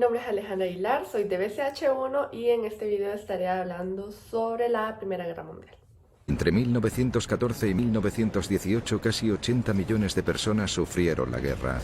nombre es Alejandra Aguilar, soy de BCH1 y en este video estaré hablando sobre la Primera Guerra Mundial. Entre 1914 y 1918 casi 80 millones de personas sufrieron la guerra.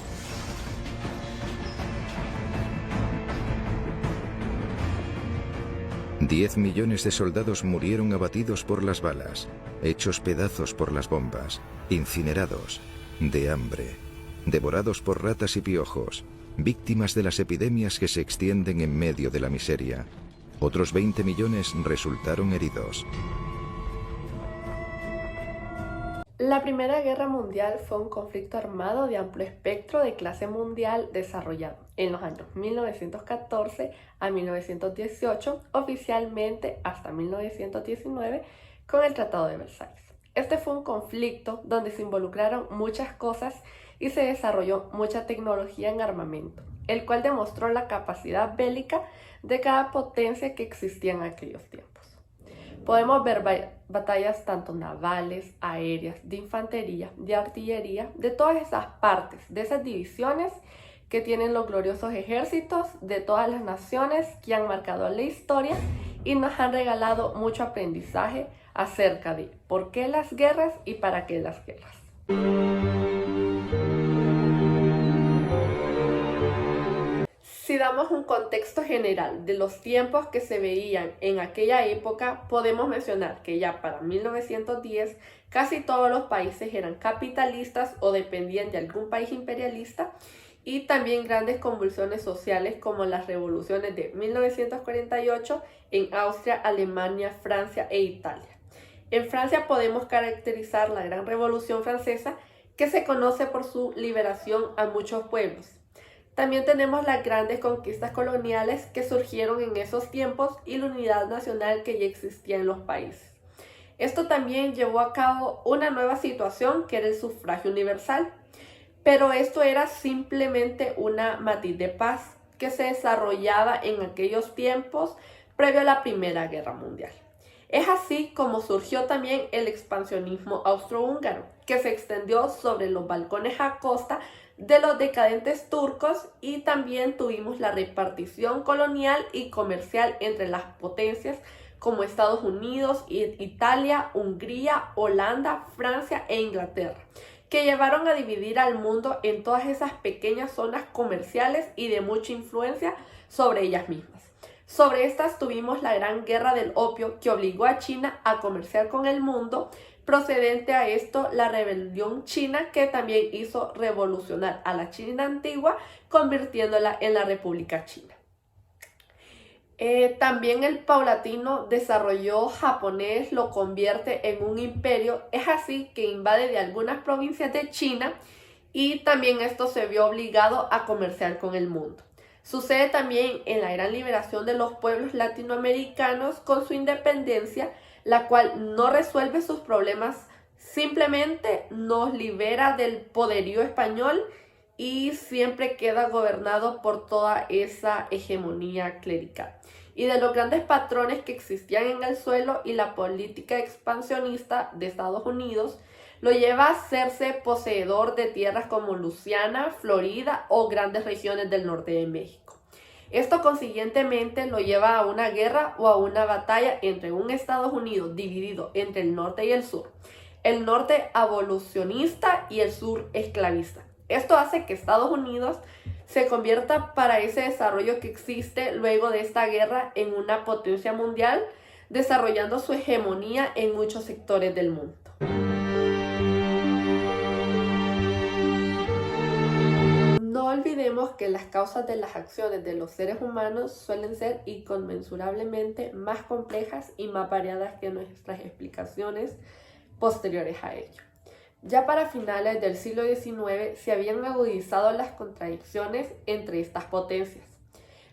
$10 millones de soldados murieron abatidos por las balas, hechos pedazos por las bombas, incinerados, de hambre, devorados por ratas y piojos, víctimas de las epidemias que se extienden en medio de la miseria. Otros 20 millones resultaron heridos. La Primera Guerra Mundial fue un conflicto armado de amplio espectro de clase mundial desarrollado en los años 1914 a 1918, oficialmente hasta 1919 con el Tratado de Versalles. Este fue un conflicto donde se involucraron muchas cosas y se desarrolló mucha tecnología en armamento, el cual demostró la capacidad bélica de cada potencia que existía en aquellos tiempos. Podemos ver batallas tanto navales, aéreas, de infantería, de artillería, de todas esas partes, de esas divisiones que tienen los gloriosos ejércitos de todas las naciones que han marcado la historia y nos han regalado mucho aprendizaje acerca de por qué las guerras y para qué las guerras. Si damos un contexto general de los tiempos que se veían en aquella época, podemos mencionar que ya para 1910 casi todos los países eran capitalistas o dependían de algún país imperialista, y también grandes convulsiones sociales como las revoluciones de 1948 en Austria, Alemania, Francia e Italia. En Francia podemos caracterizar la Gran Revolución Francesa, que se conoce por su liberación a muchos pueblos. También tenemos las grandes conquistas coloniales que surgieron en esos tiempos y la unidad nacional que ya existía en los países. Esto también llevó a cabo una nueva situación que era el sufragio universal, pero esto era simplemente una matiz de paz que se desarrollaba en aquellos tiempos previo a la Primera Guerra Mundial. Es así como surgió también el expansionismo austrohúngaro, que se extendió sobre los balcones a costa de los decadentes turcos, y también tuvimos la repartición colonial y comercial entre las potencias como Estados Unidos, Italia, Hungría, Holanda, Francia e Inglaterra, que llevaron a dividir al mundo en todas esas pequeñas zonas comerciales y de mucha influencia sobre ellas mismas. Sobre estas tuvimos la Gran Guerra del Opio, que obligó a China a comerciar con el mundo. Procedente a esto, la rebelión china, que también hizo revolucionar a la China antigua, convirtiéndola en la República China. También el paulatino desarrollo japonés lo convierte en un imperio. Es así que invade de algunas provincias de China, y también esto se vio obligado a comerciar con el mundo. Sucede también en la gran liberación de los pueblos latinoamericanos con su independencia, la cual no resuelve sus problemas, simplemente nos libera del poderío español y siempre queda gobernado por toda esa hegemonía clerical y de los grandes patrones que existían en el suelo, y la política expansionista de Estados Unidos lo lleva a hacerse poseedor de tierras como Luisiana, Florida o grandes regiones del norte de México. Esto consiguientemente lo lleva a una guerra o a una batalla entre un Estados Unidos dividido entre el norte y el sur, el norte abolicionista y el sur esclavista. Esto hace que Estados Unidos se convierta, para ese desarrollo que existe luego de esta guerra, en una potencia mundial, desarrollando su hegemonía en muchos sectores del mundo. No olvidemos que las causas de las acciones de los seres humanos suelen ser inconmensurablemente más complejas y más variadas que nuestras explicaciones posteriores a ello. Ya para finales del siglo XIX se habían agudizado las contradicciones entre estas potencias.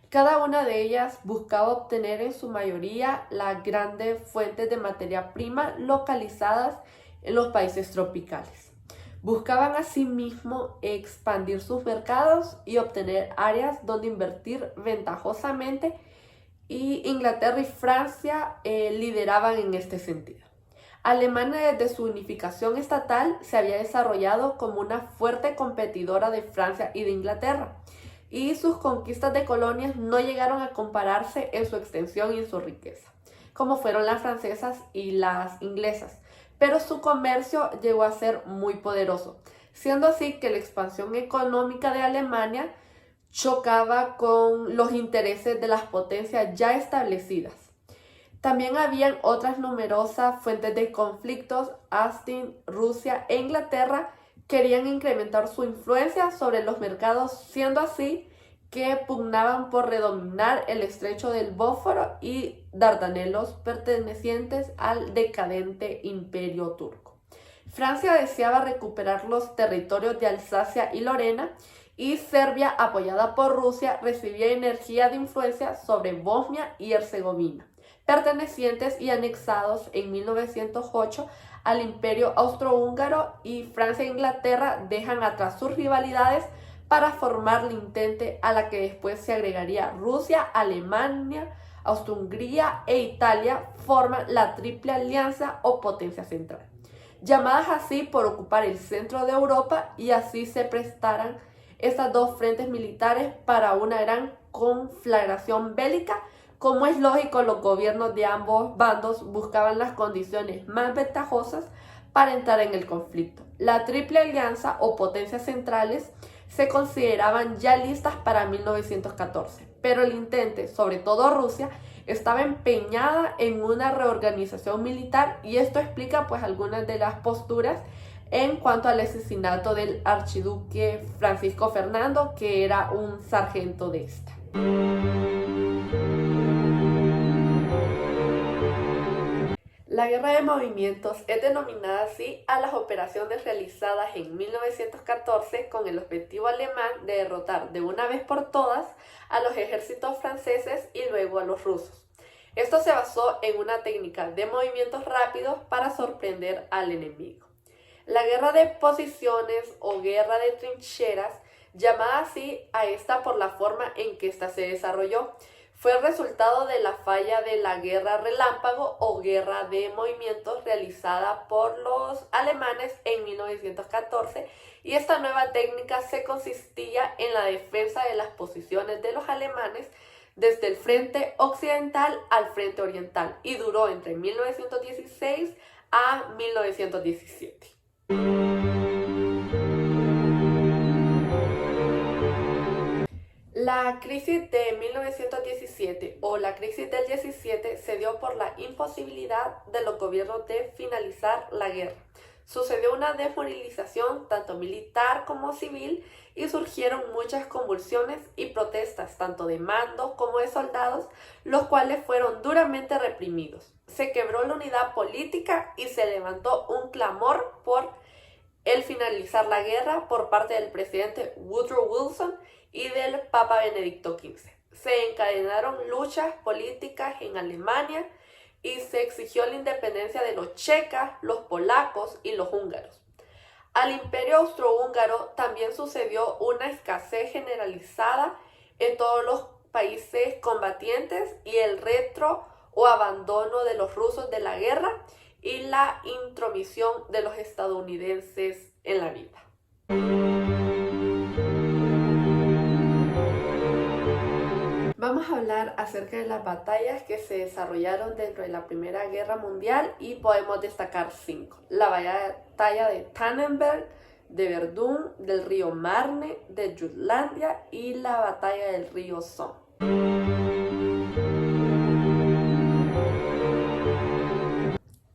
Cada una de ellas buscaba obtener en su mayoría las grandes fuentes de materia prima localizadas en los países tropicales. Buscaban asimismo expandir sus mercados y obtener áreas donde invertir ventajosamente, y Inglaterra y Francia lideraban en este sentido. Alemania, desde su unificación estatal, se había desarrollado como una fuerte competidora de Francia y de Inglaterra, y sus conquistas de colonias no llegaron a compararse en su extensión y en su riqueza, como fueron las francesas y las inglesas, pero su comercio llegó a ser muy poderoso, siendo así que la expansión económica de Alemania chocaba con los intereses de las potencias ya establecidas. También habían otras numerosas fuentes de conflictos. Austin, Rusia e Inglaterra querían incrementar su influencia sobre los mercados, siendo así que pugnaban por redominar el estrecho del Bósforo y Dardanelos pertenecientes al decadente Imperio turco. Francia deseaba recuperar los territorios de Alsacia y Lorena, y Serbia, apoyada por Rusia, recibía energía de influencia sobre Bosnia y Herzegovina, pertenecientes y anexados en 1908 al Imperio Austrohúngaro, y Francia e Inglaterra dejan atrás sus rivalidades para formar la Entente, a la que después se agregaría Rusia, Alemania, Austria-Hungría e Italia. Forman la Triple Alianza o Potencia Central, llamadas así por ocupar el centro de Europa, y así se prestaran estas dos frentes militares para una gran conflagración bélica. Como es lógico, los gobiernos de ambos bandos buscaban las condiciones más ventajosas para entrar en el conflicto. La Triple Alianza o Potencias Centrales se consideraban ya listas para 1914, pero el Entente, sobre todo Rusia, estaba empeñada en una reorganización militar, y esto explica pues algunas de las posturas en cuanto al asesinato del archiduque Francisco Fernando, que era un sargento de esta. La guerra de movimientos es denominada así a las operaciones realizadas en 1914 con el objetivo alemán de derrotar de una vez por todas a los ejércitos franceses y luego a los rusos. Esto se basó en una técnica de movimientos rápidos para sorprender al enemigo. La guerra de posiciones o guerra de trincheras, llamada así a esta por la forma en que ésta se desarrolló, fue el resultado de la falla de la guerra relámpago o guerra de movimientos realizada por los alemanes en 1914, y esta nueva técnica se consistía en la defensa de las posiciones de los alemanes desde el frente occidental al frente oriental, y duró entre 1916 a 1917. La crisis de 1917 o la crisis del 17 se dio por la imposibilidad de los gobiernos de finalizar la guerra. Sucedió una desmovilización tanto militar como civil, y surgieron muchas convulsiones y protestas tanto de mando como de soldados, los cuales fueron duramente reprimidos. Se quebró la unidad política y se levantó un clamor por el finalizar la guerra por parte del presidente Woodrow Wilson y del Papa Benedicto XV. Se encadenaron luchas políticas en Alemania y se exigió la independencia de los checas, los polacos y los húngaros. Al Imperio Austrohúngaro también sucedió una escasez generalizada en todos los países combatientes, y el retro o abandono de los rusos de la guerra y la intromisión de los estadounidenses en la vida. Vamos a hablar acerca de las batallas que se desarrollaron dentro de la Primera Guerra Mundial, y podemos destacar 5. La batalla de Tannenberg, de Verdún, del río Marne, de Jutlandia y la batalla del río Somme.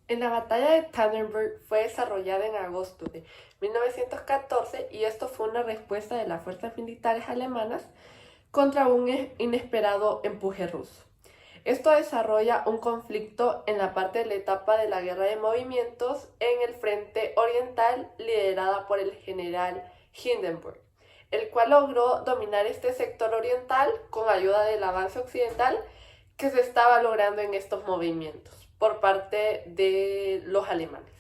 En la batalla de Tannenberg fue desarrollada en agosto de 1914, y esto fue una respuesta de las fuerzas militares alemanas contra un inesperado empuje ruso. Esto desarrolla un conflicto en la parte de la etapa de la guerra de movimientos en el frente oriental, liderada por el general Hindenburg, el cual logró dominar este sector oriental con ayuda del avance occidental que se estaba logrando en estos movimientos por parte de los alemanes.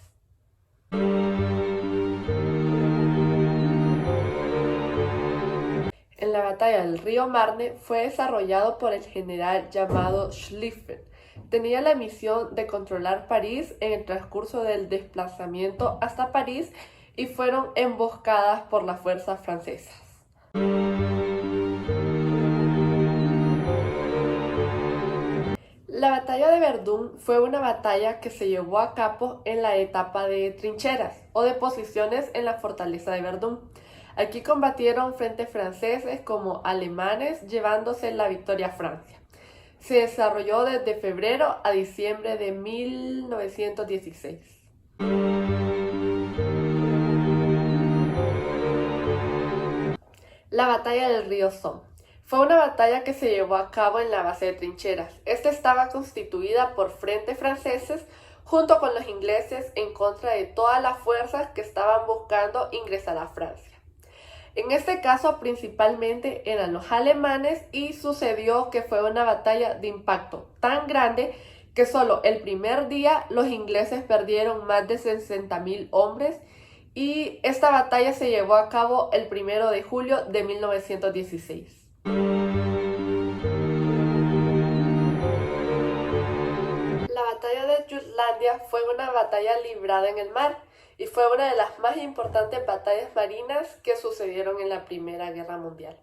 En la batalla del río Marne fue desarrollado por el general llamado Schlieffen. Tenía la misión de controlar París en el transcurso del desplazamiento hasta París, y fueron emboscadas por las fuerzas francesas. La batalla de Verdún fue una batalla que se llevó a cabo en la etapa de trincheras o de posiciones en la fortaleza de Verdún. Aquí combatieron frente franceses como alemanes, llevándose la victoria a Francia. Se desarrolló desde febrero a diciembre de 1916. La batalla del río Somme. Fue una batalla que se llevó a cabo en la base de trincheras. Esta estaba constituida por frentes franceses junto con los ingleses en contra de todas las fuerzas que estaban buscando ingresar a Francia. En este caso principalmente eran los alemanes y sucedió que fue una batalla de impacto tan grande que solo el primer día los ingleses perdieron más de 60.000 hombres y esta batalla se llevó a cabo el 1 de julio de 1916. La batalla de Jutlandia fue una batalla librada en el mar y fue una de las más importantes batallas marinas que sucedieron en la Primera Guerra Mundial.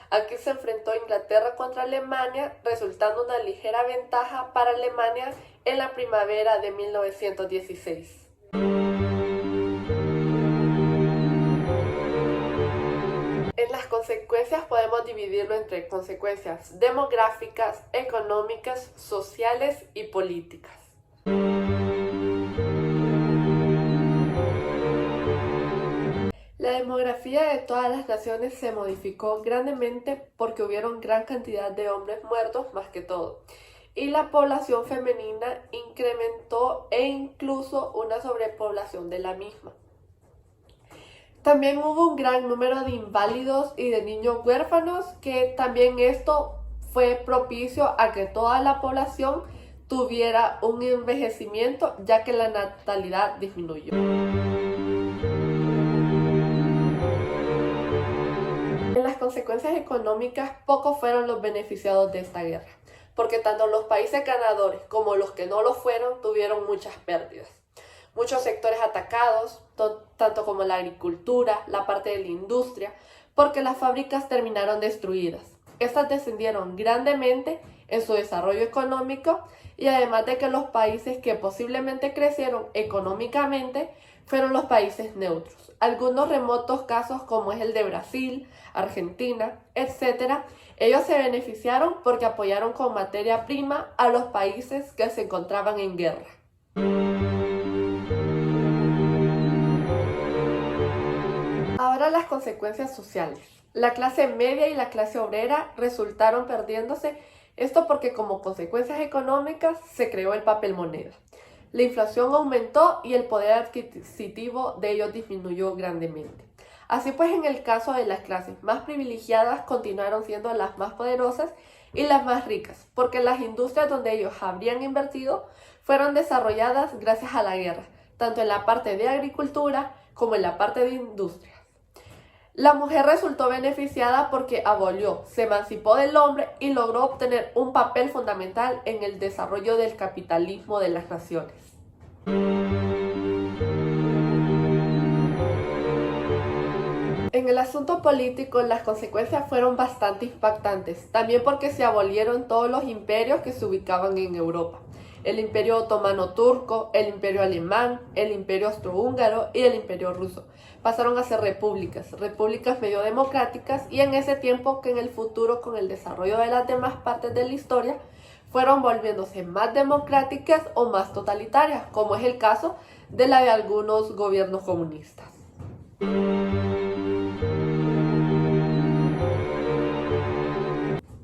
Aquí se enfrentó Inglaterra contra Alemania, resultando una ligera ventaja para Alemania en la primavera de 1916. En las consecuencias podemos dividirlo entre consecuencias demográficas, económicas, sociales y políticas. La demografía de todas las naciones se modificó grandemente porque hubieron gran cantidad de hombres muertos más que todo, y la población femenina incrementó e incluso una sobrepoblación de la misma. También hubo un gran número de inválidos y de niños huérfanos, que también esto fue propicio a que toda la población tuviera un envejecimiento, ya que la natalidad disminuyó. En las consecuencias económicas, pocos fueron los beneficiados de esta guerra, porque tanto los países ganadores como los que no lo fueron tuvieron muchas pérdidas. Muchos sectores atacados, tanto como la agricultura, la parte de la industria, porque las fábricas terminaron destruidas. Estas descendieron grandemente en su desarrollo económico y además de que los países que posiblemente crecieron económicamente fueron los países neutros. Algunos remotos casos como es el de Brasil, Argentina, etc., ellos se beneficiaron porque apoyaron con materia prima a los países que se encontraban en guerra. Ahora las consecuencias sociales. La clase media y la clase obrera resultaron perdiéndose, esto porque como consecuencias económicas se creó el papel moneda. La inflación aumentó y el poder adquisitivo de ellos disminuyó grandemente. Así pues, en el caso de las clases más privilegiadas continuaron siendo las más poderosas y las más ricas, porque las industrias donde ellos habrían invertido fueron desarrolladas gracias a la guerra, tanto en la parte de agricultura como en la parte de industria. La mujer resultó beneficiada porque abolió, se emancipó del hombre y logró obtener un papel fundamental en el desarrollo del capitalismo de las naciones. En el asunto político, las consecuencias fueron bastante impactantes, también porque se abolieron todos los imperios que se ubicaban en Europa. El imperio otomano turco, el imperio alemán, el imperio austrohúngaro y el imperio ruso. Pasaron a ser repúblicas medio democráticas, y en ese tiempo que en el futuro, con el desarrollo de las demás partes de la historia, fueron volviéndose más democráticas o más totalitarias, como es el caso de la de algunos gobiernos comunistas.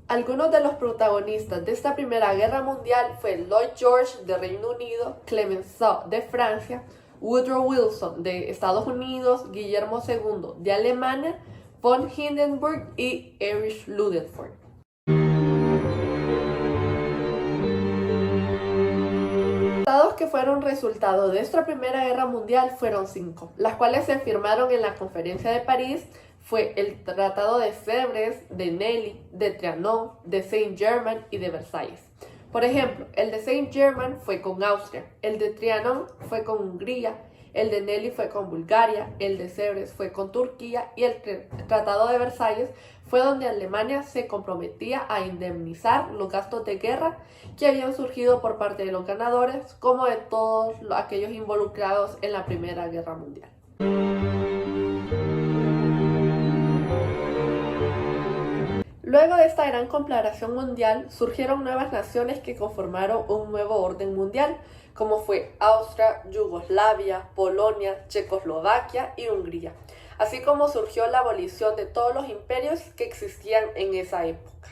Algunos de los protagonistas de esta Primera Guerra Mundial fue Lloyd George de Reino Unido, Clemenceau de Francia, Woodrow Wilson de Estados Unidos, Guillermo II de Alemania, von Hindenburg y Erich Ludendorff. Tratados que fueron resultado de esta Primera Guerra Mundial fueron 5, las cuales se firmaron en la Conferencia de París. Fue el Tratado de Sèvres, de Nelly, de Trianon, de Saint-Germain y de Versalles. Por ejemplo, el de Saint-Germain fue con Austria, el de Trianon fue con Hungría, El de Nelly fue con Bulgaria, el de Sèvres fue con Turquía y el Tratado de Versalles fue donde Alemania se comprometía a indemnizar los gastos de guerra que habían surgido por parte de los ganadores, como de todos aquellos involucrados en la Primera Guerra Mundial. Luego de esta gran conflagración mundial, surgieron nuevas naciones que conformaron un nuevo orden mundial, como fue Austria, Yugoslavia, Polonia, Checoslovaquia y Hungría, así como surgió la abolición de todos los imperios que existían en esa época.